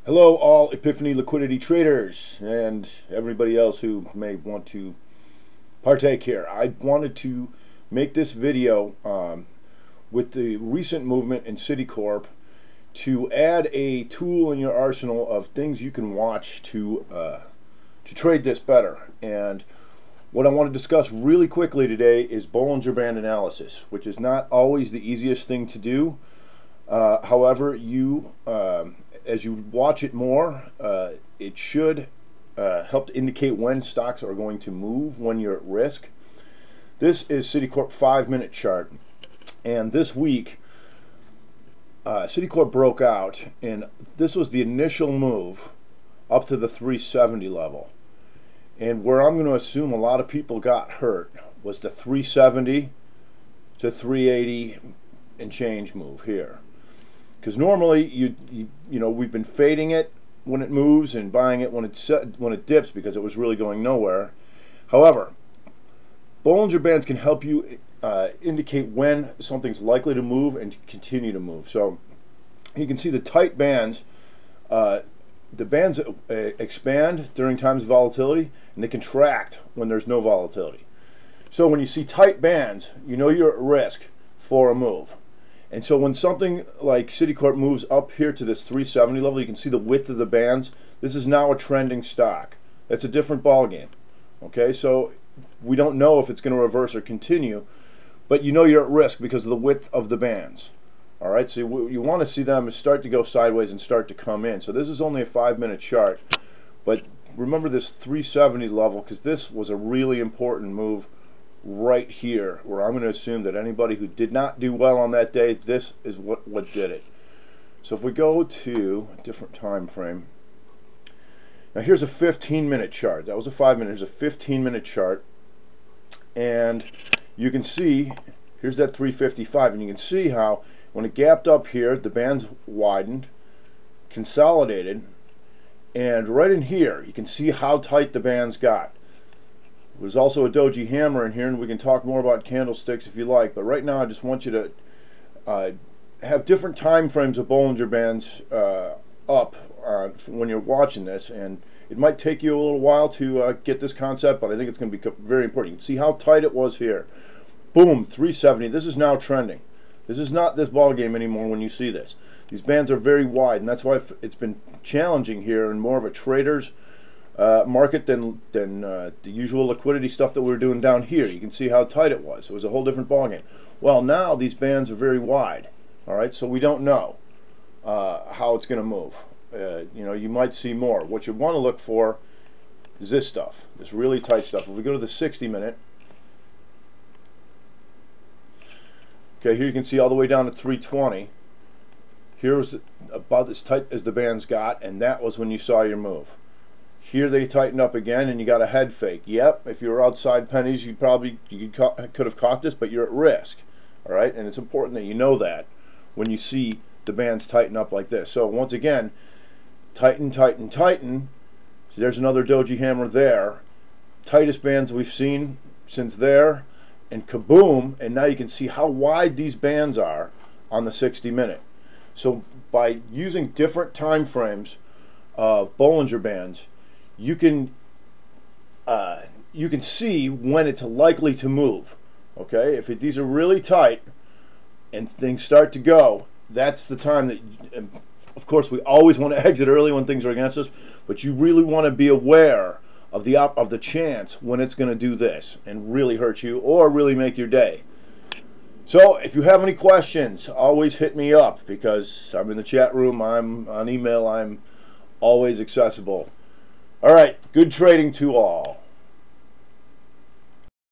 Hello, all Epiphany liquidity traders and everybody else who may want to partake here. I wanted to make this video with the recent movement in Citicorp to add a tool in your arsenal of things you can watch to trade this better. And what I want to discuss really quickly today is Bollinger Band analysis, which is not always the easiest thing to do. However, as you watch it more, it should help to indicate when stocks are going to move when you're at risk. This is Citicorp 5-minute chart, and this week Citicorp broke out, and this was the initial move up to the 370 level. And where I'm going to assume a lot of people got hurt was the 370 to 380 and change move here. Because normally we've been fading it when it moves and buying it when it dips because it was really going nowhere. However, Bollinger Bands can help you indicate when something's likely to move and continue to move. So you can see the tight bands. The bands expand during times of volatility, and they contract when there's no volatility. So when you see tight bands, you know you're at risk for a move. And so when something like Citicorp moves up here to this 370 level, you can see the width of the bands. This is now a trending stock. That's a different ballgame. Okay, so we don't know if it's going to reverse or continue, but you know you're at risk because of the width of the bands. All right, so you want to see them start to go sideways and start to come in. So this is only a 5-minute chart, but remember this 370 level because this was a really important move right here, where I'm going to assume that anybody who did not do well on that day, this is what did it. So if we go to a different time frame, now here's a 15-minute chart. That was a 5-minute. Here's a 15-minute chart, and you can see here's that 355, and you can see how when it gapped up here, the bands widened, consolidated, and right in here, you can see how tight the bands got. There's also a doji hammer in here, and we can talk more about candlesticks if you like, but right now I just want you to have different time frames of Bollinger Bands up when you're watching this, and it might take you a little while to get this concept, but I think it's going to be very important. You can see how tight it was here. Boom, 370. This is now trending. This is not this ball game anymore when you see this. These bands are very wide, and that's why it's been challenging here and more of a trader's market than the usual liquidity stuff that we were doing down here. You can see how tight it was. It was a whole different ballgame. Well, now these bands are very wide. All right, so we don't know how it's going to move. You might see more. What you want to look for is this stuff, this really tight stuff. If we go to the 60-minute, okay, here you can see all the way down to 320. Here was about as tight as the bands got, and that was when you saw your move. Here they tightened up again, and you got a head fake. Yep, if you were outside pennies, you could have caught this, but you're at risk. All right, and it's important that you know that when you see the bands tighten up like this. So once again, tighten, tighten, tighten. So there's another doji hammer there. Tightest bands we've seen since there, and kaboom, and now you can see how wide these bands are on the 60-minute. So by using different time frames of Bollinger Bands, you can see when it's likely to move. Okay, if these are really tight and things start to go, that's the time that, of course, we always want to exit early when things are against us, but you really want to be aware of the chance when it's going to do this and really hurt you or really make your day. So if you have any questions, always hit me up because I'm in the chat room, I'm on email, I'm always accessible. All right, good trading to all.